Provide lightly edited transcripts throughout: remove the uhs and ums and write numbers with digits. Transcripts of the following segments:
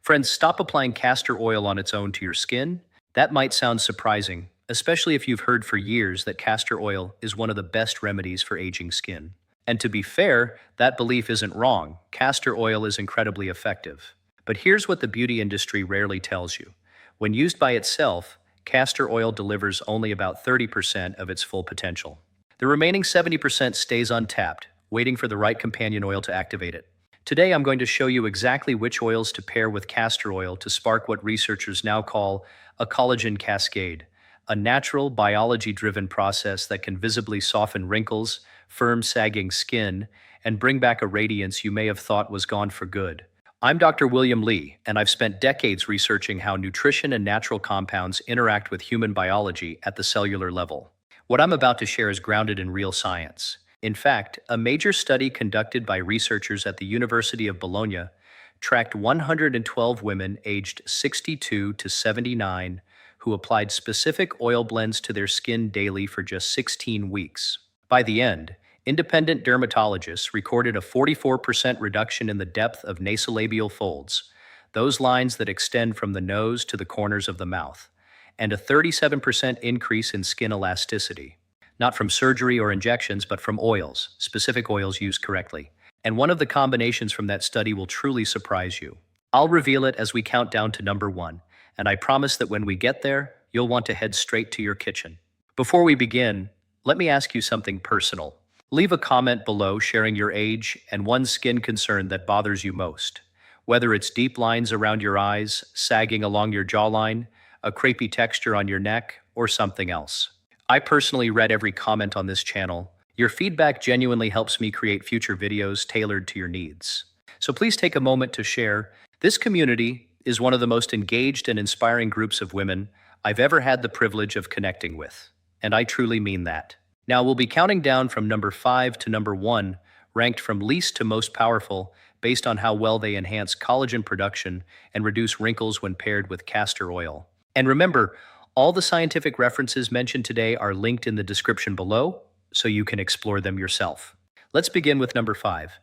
Friends, stop applying castor oil on its own to your skin. That might sound surprising, especially if you've heard for years that castor oil is one of the best remedies for aging skin. And to be fair, that belief isn't wrong. Castor oil is incredibly effective. But here's what the beauty industry rarely tells you. When used by itself, castor oil delivers only about 30% of its full potential. The remaining 70% stays untapped, waiting for the right companion oil to activate it. Today, I'm going to show you exactly which oils to pair with castor oil to spark what researchers now call a collagen cascade, a natural, biology-driven process that can visibly soften wrinkles, firm, sagging skin, and bring back a radiance you may have thought was gone for good. I'm Dr. William Lee, and I've spent decades researching how nutrition and natural compounds interact with human biology at the cellular level. What I'm about to share is grounded in real science. In fact, a major study conducted by researchers at the University of Bologna tracked 112 women aged 62 to 79 who applied specific oil blends to their skin daily for just 16 weeks. By the end, independent dermatologists recorded a 44% reduction in the depth of nasolabial folds, those lines that extend from the nose to the corners of the mouth, and a 37% increase in skin elasticity. Not from surgery or injections, but from oils, specific oils used correctly. And one of the combinations from that study will truly surprise you. I'll reveal it as we count down to number 1, and I promise that when we get there, you'll want to head straight to your kitchen. Before we begin, let me ask you something personal. Leave a comment below sharing your age and one skin concern that bothers you most. Whether it's deep lines around your eyes, sagging along your jawline, a crepey texture on your neck, or something else. I personally read every comment on this channel. Your feedback genuinely helps me create future videos tailored to your needs. So please take a moment to share. This community is one of the most engaged and inspiring groups of women I've ever had the privilege of connecting with. And I truly mean that. Now we'll be counting down from number 5 to number 1, ranked from least to most powerful, based on how well they enhance collagen production and reduce wrinkles when paired with castor oil. And remember, all the scientific references mentioned today are linked in the description below, so you can explore them yourself. Let's begin with number 5.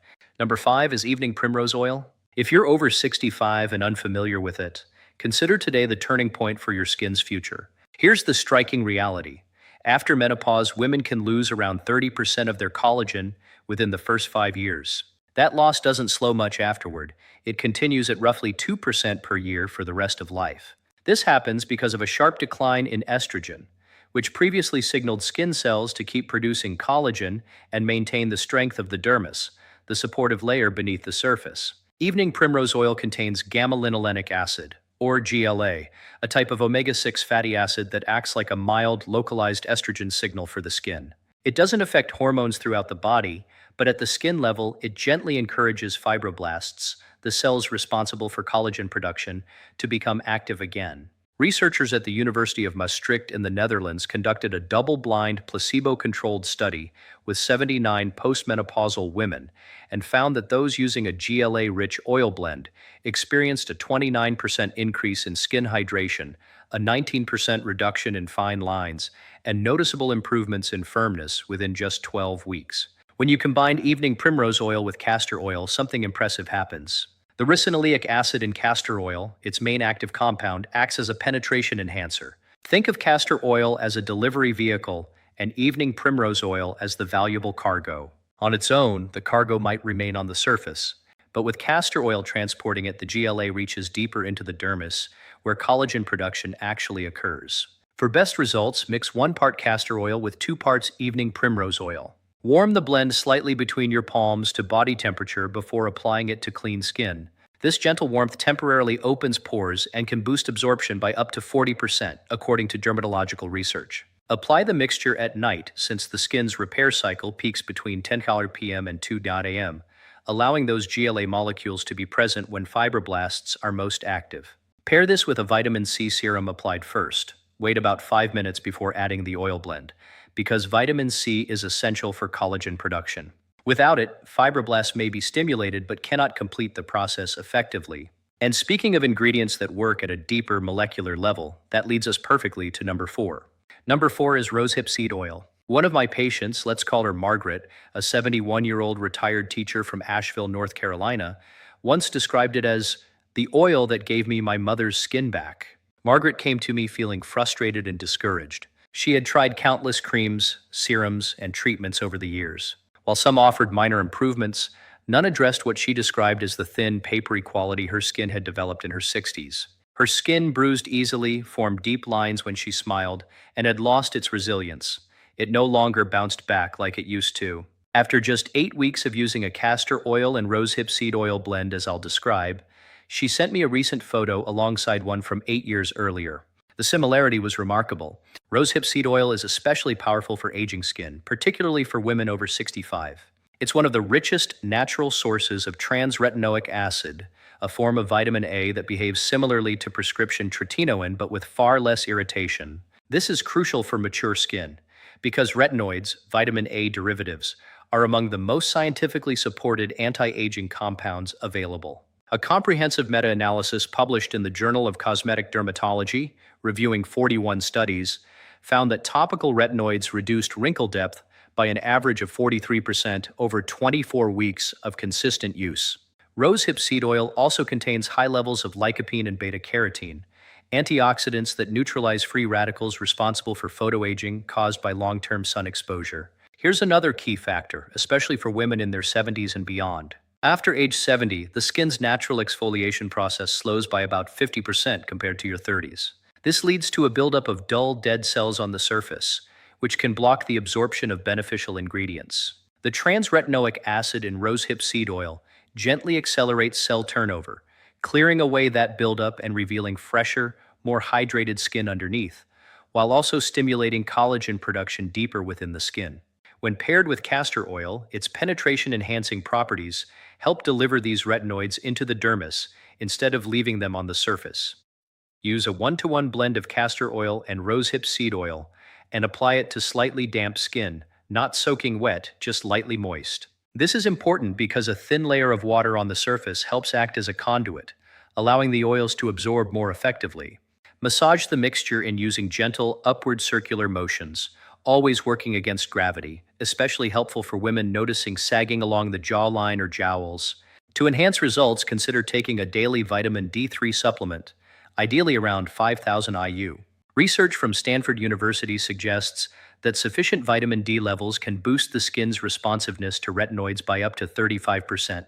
Number 5 is evening primrose oil. If you're over 65 and unfamiliar with it, consider today the turning point for your skin's future. Here's the striking reality. After menopause, women can lose around 30% of their collagen within the first 5 years. That loss doesn't slow much afterward. It continues at roughly 2% per year for the rest of life. This happens because of a sharp decline in estrogen, which previously signaled skin cells to keep producing collagen and maintain the strength of the dermis, the supportive layer beneath the surface. Evening primrose oil contains gamma-linolenic acid, or GLA, a type of omega-6 fatty acid that acts like a mild, localized estrogen signal for the skin. It doesn't affect hormones throughout the body, but at the skin level, it gently encourages fibroblasts, the cells responsible for collagen production, to become active again. Researchers at the University of Maastricht in the Netherlands conducted a double-blind, placebo-controlled study with 79 postmenopausal women and found that those using a GLA-rich oil blend experienced a 29% increase in skin hydration, a 19% reduction in fine lines, and noticeable improvements in firmness within just 12 weeks. When you combine evening primrose oil with castor oil, something impressive happens. The ricinoleic acid in castor oil, its main active compound, acts as a penetration enhancer. Think of castor oil as a delivery vehicle and evening primrose oil as the valuable cargo. On its own, the cargo might remain on the surface, but with castor oil transporting it, the GLA reaches deeper into the dermis, where collagen production actually occurs. For best results, mix 1 part castor oil with 2 parts evening primrose oil. Warm the blend slightly between your palms to body temperature before applying it to clean skin. This gentle warmth temporarily opens pores and can boost absorption by up to 40%, according to dermatological research. Apply the mixture at night since the skin's repair cycle peaks between 10 p.m. and 2 a.m., allowing those GLA molecules to be present when fibroblasts are most active. Pair this with a vitamin C serum applied first. Wait about 5 minutes before adding the oil blend, because vitamin C is essential for collagen production. Without it, fibroblasts may be stimulated but cannot complete the process effectively. And speaking of ingredients that work at a deeper molecular level, that leads us perfectly to number 4. Number 4 is rosehip seed oil. One of my patients, let's call her Margaret, a 71-year-old retired teacher from Asheville, North Carolina, once described it as the oil that gave me my mother's skin back. Margaret came to me feeling frustrated and discouraged. She had tried countless creams, serums, and treatments over the years. While some offered minor improvements, none addressed what she described as the thin, papery quality her skin had developed in her 60s. Her skin bruised easily, formed deep lines when she smiled, and had lost its resilience. It no longer bounced back like it used to. After just 8 weeks of using a castor oil and rosehip seed oil blend, as I'll describe, she sent me a recent photo alongside one from 8 years earlier. The similarity was remarkable. Rosehip seed oil is especially powerful for aging skin, particularly for women over 65. It's one of the richest natural sources of trans-retinoic acid, a form of vitamin A that behaves similarly to prescription tretinoin but with far less irritation. This is crucial for mature skin, because retinoids, vitamin A derivatives, are among the most scientifically supported anti-aging compounds available. A comprehensive meta-analysis published in the Journal of Cosmetic Dermatology, reviewing 41 studies, found that topical retinoids reduced wrinkle depth by an average of 43% over 24 weeks of consistent use. Rosehip seed oil also contains high levels of lycopene and beta-carotene, antioxidants that neutralize free radicals responsible for photoaging caused by long-term sun exposure. Here's another key factor, especially for women in their 70s and beyond. After age 70, the skin's natural exfoliation process slows by about 50% compared to your 30s. This leads to a buildup of dull, dead cells on the surface, which can block the absorption of beneficial ingredients. The trans-retinoic acid in rosehip seed oil gently accelerates cell turnover, clearing away that buildup and revealing fresher, more hydrated skin underneath, while also stimulating collagen production deeper within the skin. When paired with castor oil, its penetration-enhancing properties help deliver these retinoids into the dermis instead of leaving them on the surface. Use a 1-to-1 blend of castor oil and rosehip seed oil and apply it to slightly damp skin, not soaking wet, just lightly moist. This is important because a thin layer of water on the surface helps act as a conduit, allowing the oils to absorb more effectively. Massage the mixture in using gentle, upward circular motions, always working against gravity, especially helpful for women noticing sagging along the jawline or jowls. To enhance results, consider taking a daily vitamin D3 supplement, ideally around 5,000 IU. Research from Stanford University suggests that sufficient vitamin D levels can boost the skin's responsiveness to retinoids by up to 35%,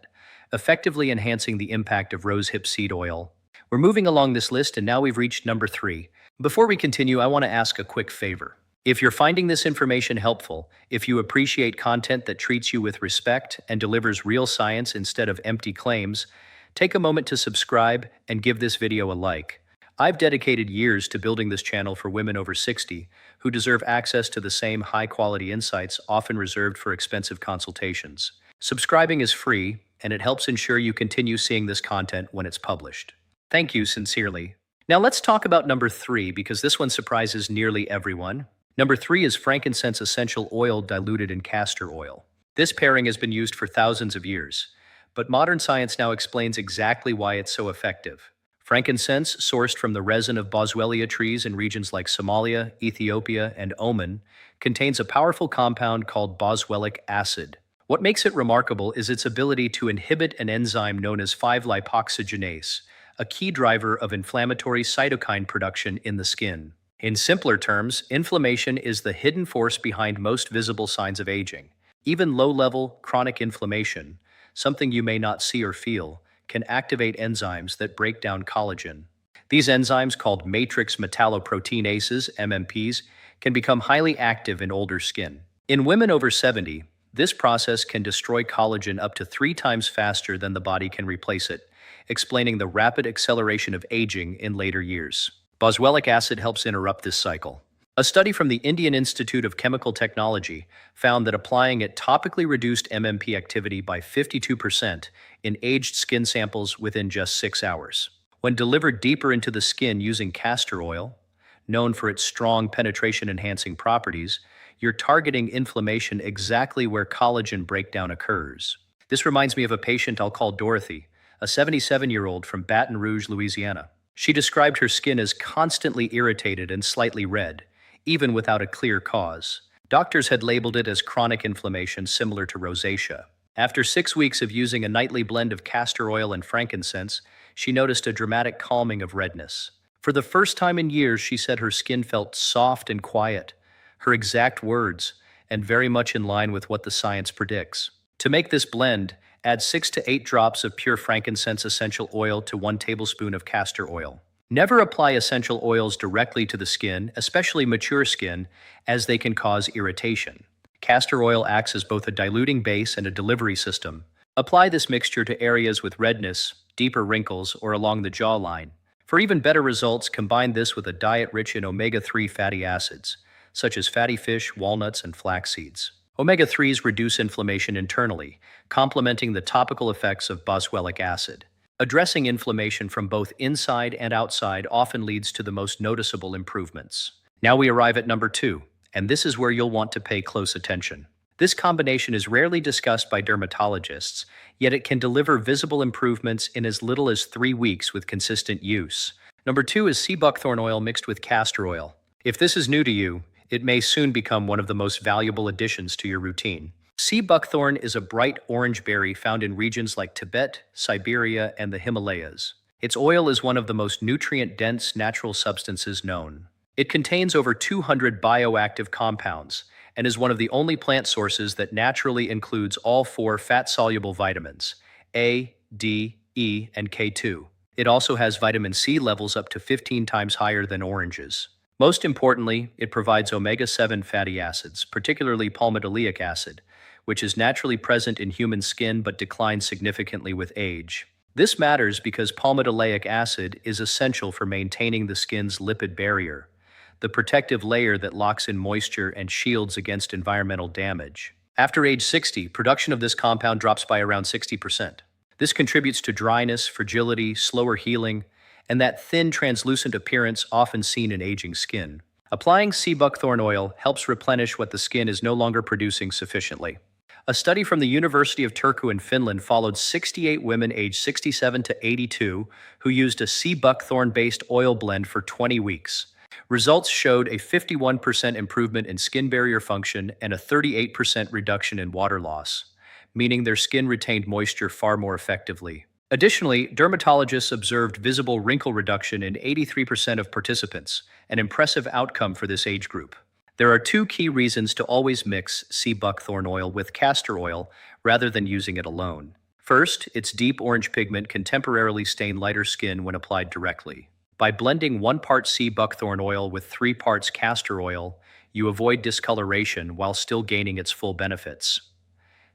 effectively enhancing the impact of rosehip seed oil. We're moving along this list, and now we've reached number 3. Before we continue, I want to ask a quick favor. If you're finding this information helpful, if you appreciate content that treats you with respect and delivers real science instead of empty claims, take a moment to subscribe and give this video a like. I've dedicated years to building this channel for women over 60 who deserve access to the same high-quality insights often reserved for expensive consultations. Subscribing is free, and it helps ensure you continue seeing this content when it's published. Thank you sincerely. Now let's talk about number 3, because this one surprises nearly everyone. Number 3 is frankincense essential oil diluted in castor oil. This pairing has been used for thousands of years, but modern science now explains exactly why it's so effective. Frankincense, sourced from the resin of boswellia trees in regions like Somalia, Ethiopia, and Oman, contains a powerful compound called boswellic acid. What makes it remarkable is its ability to inhibit an enzyme known as 5-lipoxygenase, a key driver of inflammatory cytokine production in the skin. In simpler terms, inflammation is the hidden force behind most visible signs of aging. Even low-level, chronic inflammation, something you may not see or feel, can activate enzymes that break down collagen. These enzymes, called matrix metalloproteinases, MMPs, can become highly active in older skin. In women over 70, this process can destroy collagen up to 3 times faster than the body can replace it, explaining the rapid acceleration of aging in later years. Boswellic acid helps interrupt this cycle. A study from the Indian Institute of Chemical Technology found that applying it topically reduced MMP activity by 52% in aged skin samples within just 6 hours. When delivered deeper into the skin using castor oil, known for its strong penetration-enhancing properties, you're targeting inflammation exactly where collagen breakdown occurs. This reminds me of a patient I'll call Dorothy, a 77-year-old from Baton Rouge, Louisiana. She described her skin as constantly irritated and slightly red, even without a clear cause. Doctors had labeled it as chronic inflammation similar to rosacea. After 6 weeks of using a nightly blend of castor oil and frankincense, she noticed a dramatic calming of redness. For the first time in years, she said her skin felt soft and quiet, her exact words, and very much in line with what the science predicts. To make this blend, add 6 to 8 drops of pure frankincense essential oil to 1 tablespoon of castor oil. Never apply essential oils directly to the skin, especially mature skin, as they can cause irritation. Castor oil acts as both a diluting base and a delivery system. Apply this mixture to areas with redness, deeper wrinkles, or along the jawline. For even better results, combine this with a diet rich in omega-3 fatty acids, such as fatty fish, walnuts, and flax seeds. Omega-3s reduce inflammation internally, complementing the topical effects of boswellic acid. Addressing inflammation from both inside and outside often leads to the most noticeable improvements. Now we arrive at number 2, and this is where you'll want to pay close attention. This combination is rarely discussed by dermatologists, yet it can deliver visible improvements in as little as 3 weeks with consistent use. Number 2 is sea buckthorn oil mixed with castor oil. If this is new to you, it may soon become one of the most valuable additions to your routine. Sea buckthorn is a bright orange berry found in regions like Tibet, Siberia, and the Himalayas. Its oil is one of the most nutrient-dense natural substances known. It contains over 200 bioactive compounds and is one of the only plant sources that naturally includes all 4 fat-soluble vitamins, A, D, E, and K2. It also has vitamin C levels up to 15 times higher than oranges. Most importantly, it provides omega-7 fatty acids, particularly palmitoleic acid, which is naturally present in human skin but declines significantly with age. This matters because palmitoleic acid is essential for maintaining the skin's lipid barrier, the protective layer that locks in moisture and shields against environmental damage. After age 60, production of this compound drops by around 60%. This contributes to dryness, fragility, slower healing, and that thin, translucent appearance often seen in aging skin. Applying sea buckthorn oil helps replenish what the skin is no longer producing sufficiently. A study from the University of Turku in Finland followed 68 women aged 67 to 82 who used a sea buckthorn-based oil blend for 20 weeks. Results showed a 51% improvement in skin barrier function and a 38% reduction in water loss, meaning their skin retained moisture far more effectively. Additionally, dermatologists observed visible wrinkle reduction in 83% of participants, an impressive outcome for this age group. There are 2 key reasons to always mix sea buckthorn oil with castor oil rather than using it alone. First, its deep orange pigment can temporarily stain lighter skin when applied directly. By blending 1 part sea buckthorn oil with 3 parts castor oil, you avoid discoloration while still gaining its full benefits.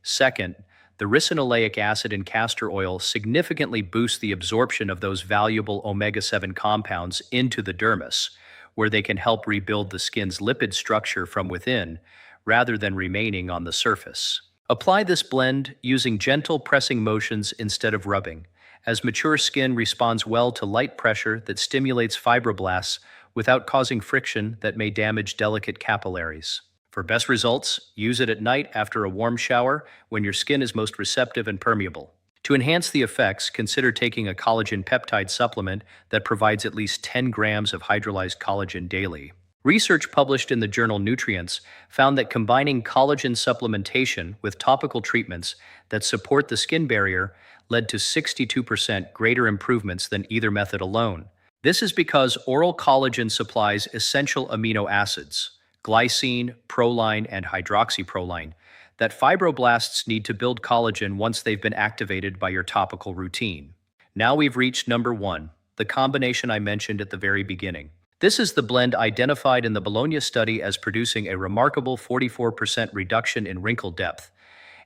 Second, the ricinoleic acid in castor oil significantly boosts the absorption of those valuable omega-7 compounds into the dermis, where they can help rebuild the skin's lipid structure from within, rather than remaining on the surface. Apply this blend using gentle pressing motions instead of rubbing, as mature skin responds well to light pressure that stimulates fibroblasts without causing friction that may damage delicate capillaries. For best results, use it at night after a warm shower when your skin is most receptive and permeable. To enhance the effects, consider taking a collagen peptide supplement that provides at least 10 grams of hydrolyzed collagen daily. Research published in the journal Nutrients found that combining collagen supplementation with topical treatments that support the skin barrier led to 62% greater improvements than either method alone. This is because oral collagen supplies essential amino acids, glycine, proline, and hydroxyproline, that fibroblasts need to build collagen once they've been activated by your topical routine. Now we've reached number 1, the combination I mentioned at the very beginning. This is the blend identified in the Bologna study as producing a remarkable 44% reduction in wrinkle depth,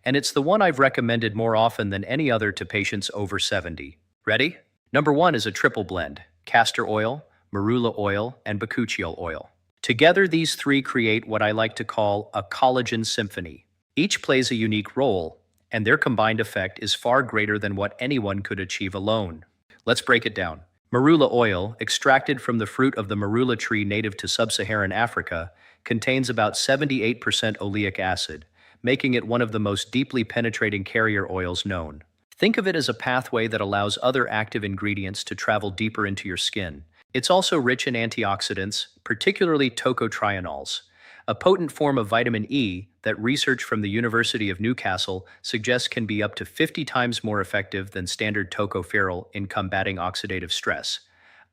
and it's the one I've recommended more often than any other to patients over 70. Ready? Number 1 is a triple blend: castor oil, marula oil, and Bakuchiol oil. Together, these 3 create what I like to call a collagen symphony. Each plays a unique role, and their combined effect is far greater than what anyone could achieve alone. Let's break it down. Marula oil, extracted from the fruit of the marula tree native to sub-Saharan Africa, contains about 78% oleic acid, making it one of the most deeply penetrating carrier oils known. Think of it as a pathway that allows other active ingredients to travel deeper into your skin. It's also rich in antioxidants, particularly tocotrienols, a potent form of vitamin E that research from the University of Newcastle suggests can be up to 50 times more effective than standard tocopherol in combating oxidative stress,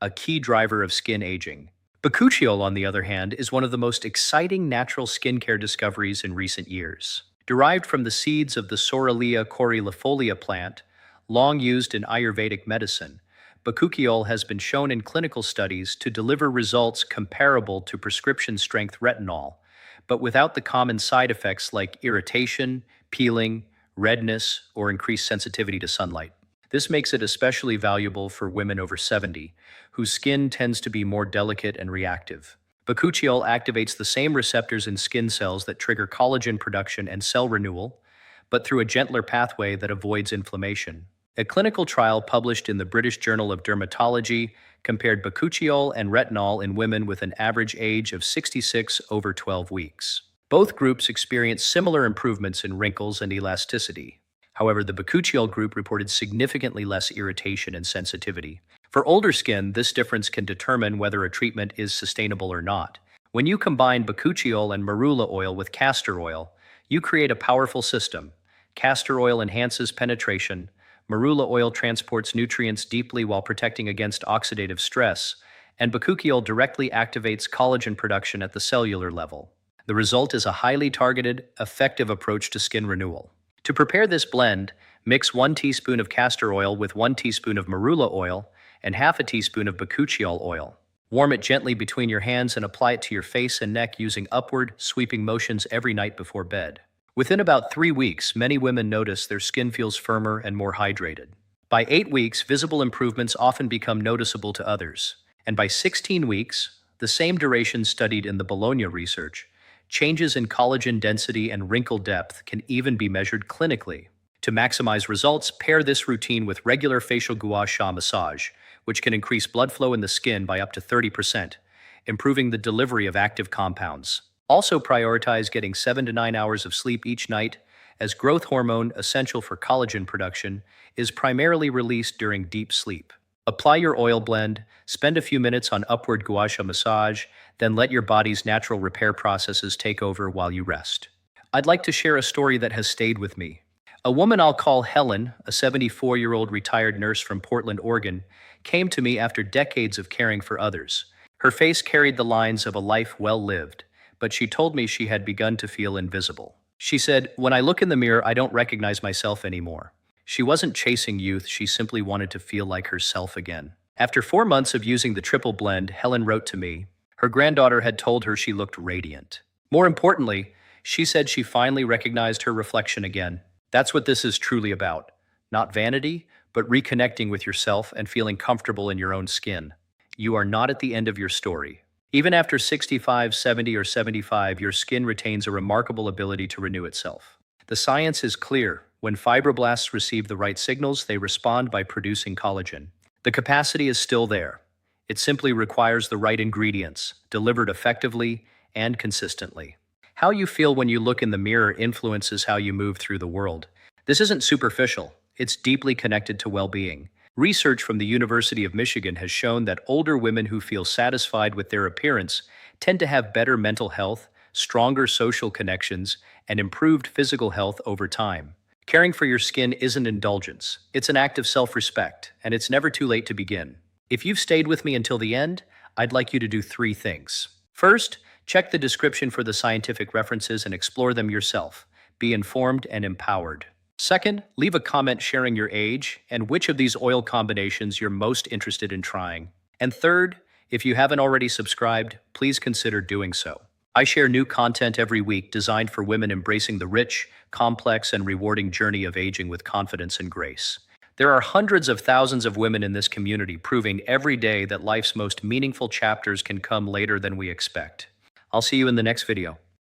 a key driver of skin aging. Bakuchiol, on the other hand, is one of the most exciting natural skincare discoveries in recent years. Derived from the seeds of the Sorrelia coralifolia plant, long used in Ayurvedic medicine, Bakuchiol has been shown in clinical studies to deliver results comparable to prescription-strength retinol, but without the common side effects like irritation, peeling, redness, or increased sensitivity to sunlight. This makes it especially valuable for women over 70, whose skin tends to be more delicate and reactive. Bakuchiol activates the same receptors in skin cells that trigger collagen production and cell renewal, but through a gentler pathway that avoids inflammation. A clinical trial published in the British Journal of Dermatology compared Bakuchiol and retinol in women with an average age of 66 over 12 weeks. Both groups experienced similar improvements in wrinkles and elasticity. However, the Bakuchiol group reported significantly less irritation and sensitivity. For older skin, this difference can determine whether a treatment is sustainable or not. When you combine Bakuchiol and marula oil with castor oil, you create a powerful system. Castor oil enhances penetration. Marula oil transports nutrients deeply while protecting against oxidative stress, and Bakuchiol directly activates collagen production at the cellular level. The result is a highly targeted, effective approach to skin renewal. To prepare this blend, mix 1 teaspoon of castor oil with 1 teaspoon of marula oil and half a teaspoon of Bakuchiol oil. Warm it gently between your hands and apply it to your face and neck using upward, sweeping motions every night before bed. Within about 3 weeks, many women notice their skin feels firmer and more hydrated. By 8 weeks, visible improvements often become noticeable to others. And by 16 weeks, the same duration studied in the Bologna research, changes in collagen density and wrinkle depth can even be measured clinically. To maximize results, pair this routine with regular facial gua sha massage, which can increase blood flow in the skin by up to 30%, improving the delivery of active compounds. Also prioritize getting 7 to 9 hours of sleep each night, as growth hormone, essential for collagen production, is primarily released during deep sleep. Apply your oil blend, spend a few minutes on upward gua sha massage, then let your body's natural repair processes take over while you rest. I'd like to share a story that has stayed with me. A woman I'll call Helen, a 74-year-old retired nurse from Portland, Oregon, came to me after decades of caring for others. Her face carried the lines of a life well lived, but she told me she had begun to feel invisible. She said, "When I look in the mirror, I don't recognize myself anymore." She wasn't chasing youth, she simply wanted to feel like herself again. After 4 months of using the triple blend, Helen wrote to me. Her granddaughter had told her she looked radiant. More importantly, she said she finally recognized her reflection again. That's what this is truly about. Not vanity, but reconnecting with yourself and feeling comfortable in your own skin. You are not at the end of your story. Even after 65, 70, or 75, your skin retains a remarkable ability to renew itself. The science is clear. When fibroblasts receive the right signals, they respond by producing collagen. The capacity is still there. It simply requires the right ingredients, delivered effectively and consistently. How you feel when you look in the mirror influences how you move through the world. This isn't superficial. It's deeply connected to well-being. Research from the University of Michigan has shown that older women who feel satisfied with their appearance tend to have better mental health, stronger social connections, and improved physical health over time. Caring for your skin isn't indulgence. It's an act of self-respect, and it's never too late to begin. If you've stayed with me until the end, I'd like you to do 3 things. First, check the description for the scientific references and explore them yourself. Be informed and empowered. Second, leave a comment sharing your age and which of these oil combinations you're most interested in trying. And third, if you haven't already subscribed, please consider doing so. I share new content every week designed for women embracing the rich, complex, and rewarding journey of aging with confidence and grace. There are hundreds of thousands of women in this community proving every day that life's most meaningful chapters can come later than we expect. I'll see you in the next video.